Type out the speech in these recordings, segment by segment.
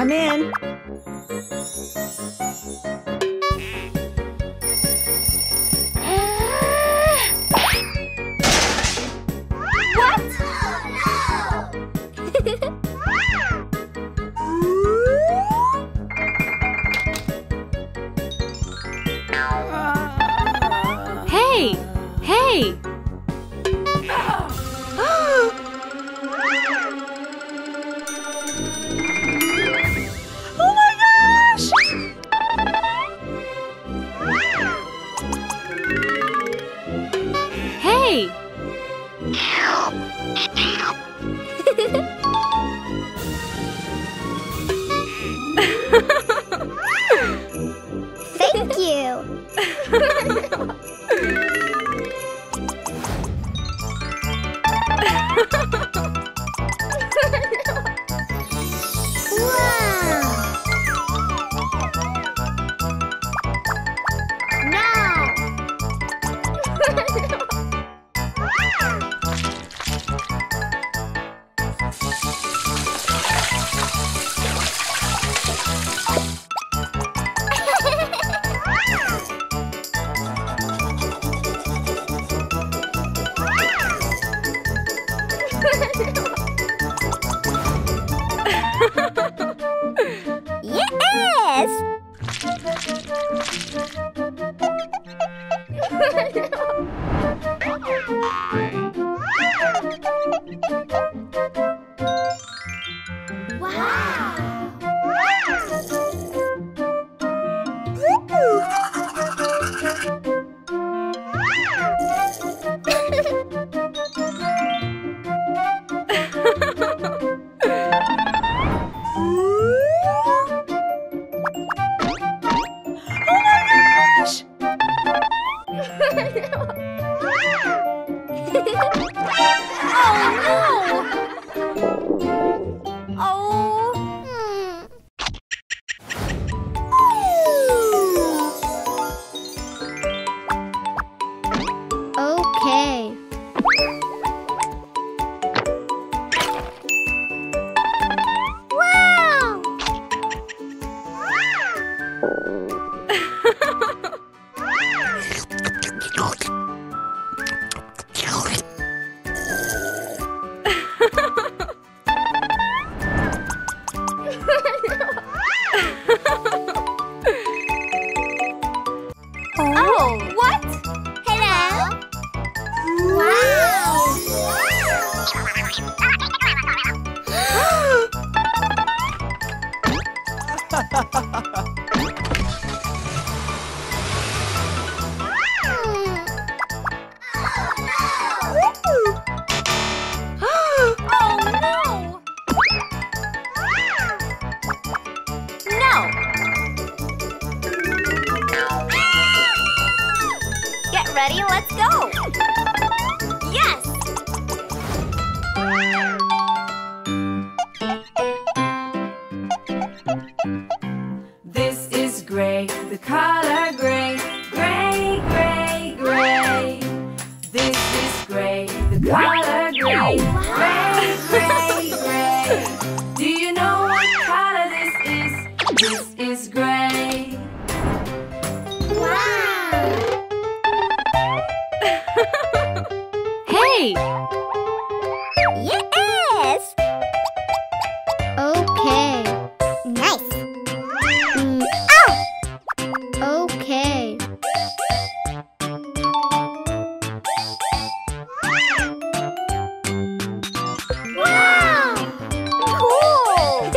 Come in. What? Hey! Hey! Oh my gosh! Hey! Thank you. Wow. No. Yes! Okay. Wow! Oh, what? Hello. Wow. Oh, no! No! Get ready, let's go! Yes! This is gray, the color gray, gray, gray, gray. This is gray, the color gray, gray, gray, gray. Do you know what color this is? This is gray. Wow. Hey! Yes. Okay. Nice. Oh. Okay. Wow. Cool.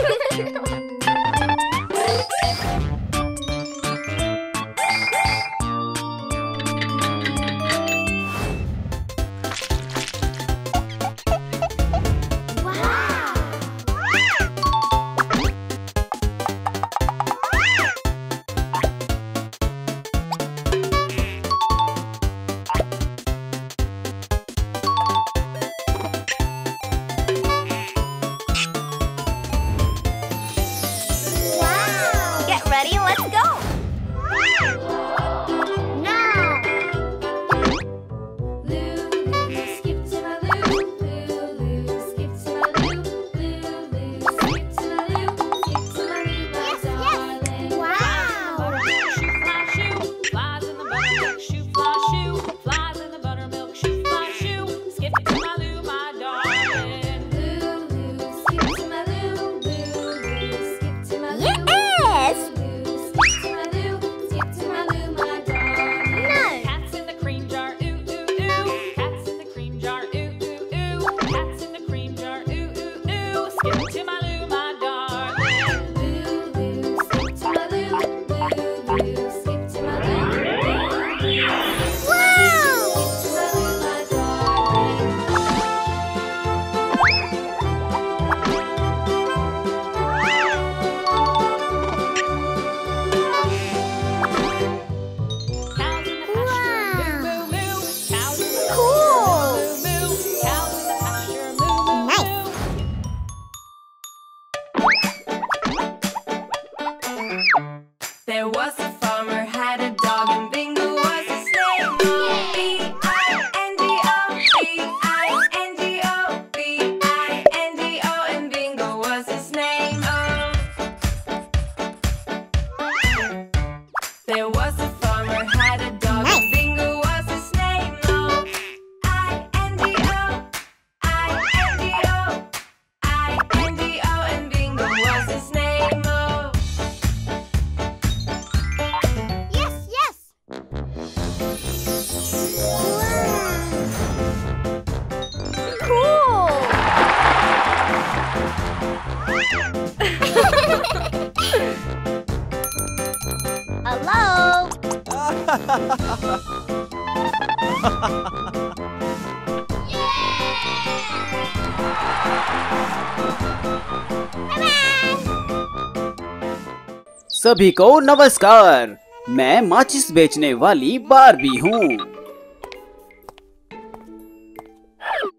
सभी को नमस्कार। मैं माचिस बेचने वाली Barbie हूँ।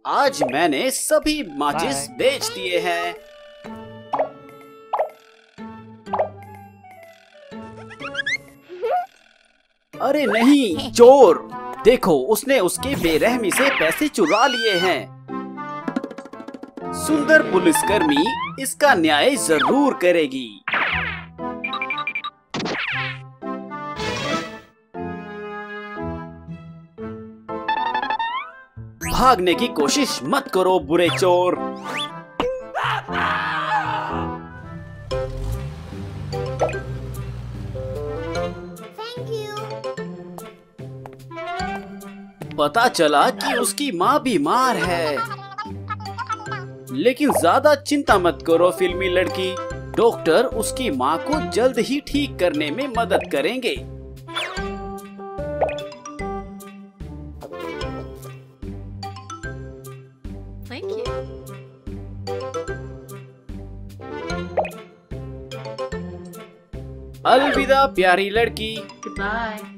आज मैंने सभी माचिस बेच दिए हैं। अरे नहीं, चोर! देखो, उसने उसके बेरहमी से पैसे चुरा लिए हैं। सुंदर पुलिसकर्मी इसका न्याय जरूर करेगी। भागने की कोशिश मत करो बुरे चोर। Thank you. पता चला कि उसकी माँ बीमार है। लेकिन ज्यादा चिंता मत करो फिल्मी लड़की, डॉक्टर उसकी माँ को जल्द ही ठीक करने में मदद करेंगे। Thank you. अलविदा प्यारी लड़की। Goodbye.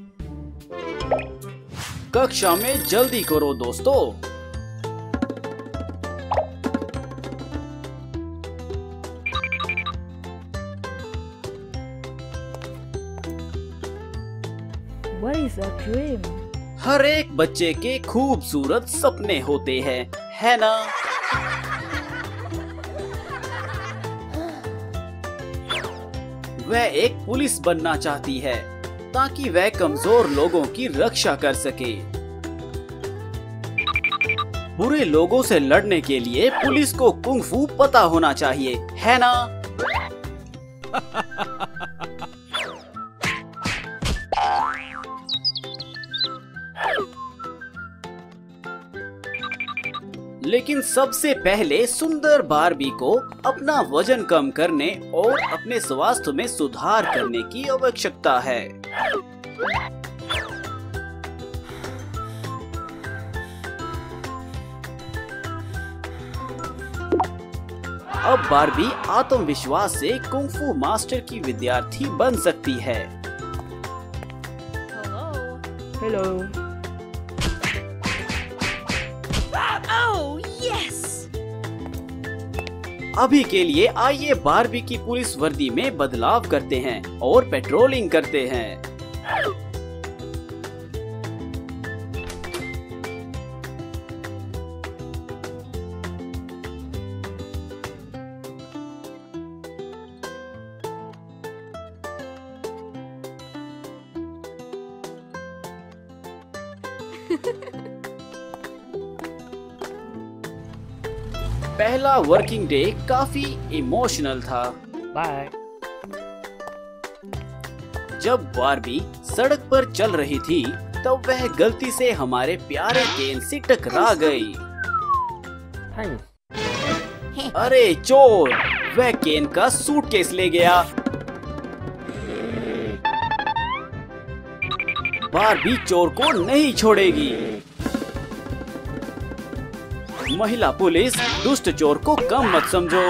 कक्षा में जल्दी करो दोस्तों। What is a dream? हर एक बच्चे के खूबसूरत सपने होते हैं, है ना? वह एक पुलिस बनना चाहती है ताकि वह कमजोर लोगों की रक्षा कर सके। बुरे लोगों से लड़ने के लिए पुलिस को कुंग फू पता होना चाहिए, है ना? लेकिन सबसे पहले सुंदर बारबी को अपना वजन कम करने और अपने स्वास्थ्य में सुधार करने की आवश्यकता है। अब बारबी आत्मविश्वास से कुंग फू मास्टर की विद्यार्थी बन सकती है। Hello. Oh, yes! अभी के लिए आइए बारबी की पुलिस वर्दी में बदलाव करते हैं और पेट्रोलिंग करते हैं। पहला वर्किंग डे काफी इमोशनल था। Bye. जब बारबी सड़क पर चल रही थी तब वह गलती से हमारे प्यारे केन से टकरा गई। Thanks. अरे चोर! वह केन का सूटकेस ले गया। बारबी चोर को नहीं छोड़ेगी। महिला पुलिस, दुष्ट चोर को कम मत समझो।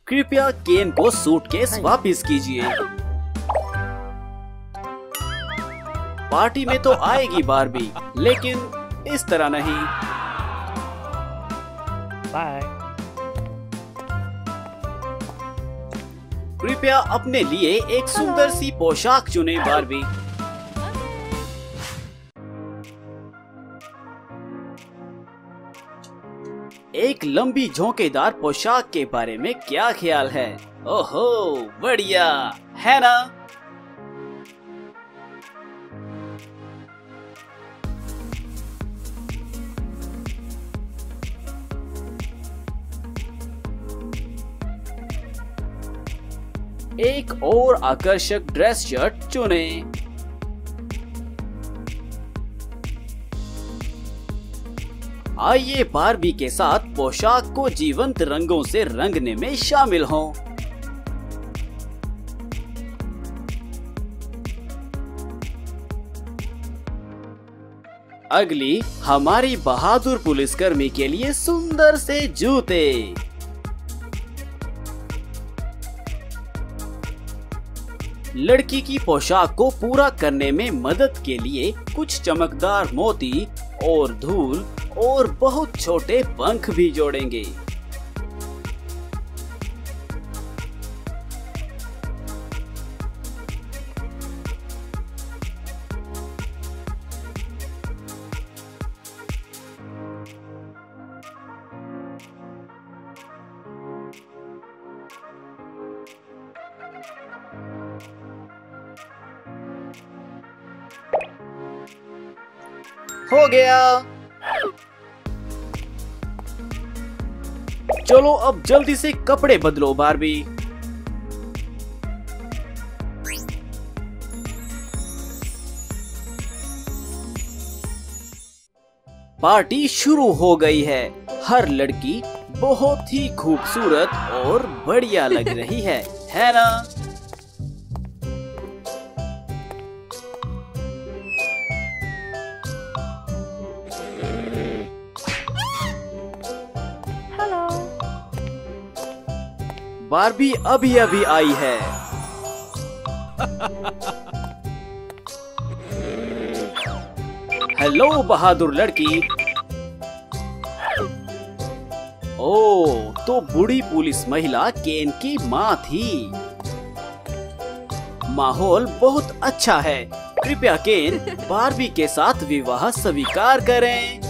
कृपया केन को सूटकेस वापस कीजिए। पार्टी में तो आएगी बारबी, लेकिन इस तरह नहीं। Bye. कृपया अपने लिए एक सुंदर सी पोशाक चुने बारबी। एक लंबी झोंकेदार पोशाक के बारे में क्या ख्याल है? ओहो, बढ़िया, है ना? एक और आकर्षक ड्रेस शर्ट चुने। आइए बारबी के साथ पोशाक को जीवंत रंगों से रंगने में शामिल हों। अगली हमारी बहादुर पुलिसकर्मी के लिए सुंदर से जूते। लड़की की पोशाक को पूरा करने में मदद के लिए कुछ चमकदार मोती और धूल और बहुत छोटे पंख भी जोड़ेंगे। हो गया। चलो अब जल्दी से कपड़े बदलो बारबी। पार्टी शुरू हो गई है। हर लड़की बहुत ही खूबसूरत और बढ़िया लग रही है ना? बारबी अभी अभी आई है। हेलो बहादुर लड़की। ओह, तो बूढ़ी पुलिस महिला केन की माँ थी। माहौल बहुत अच्छा है। कृपया केन बारबी के साथ विवाह स्वीकार करें।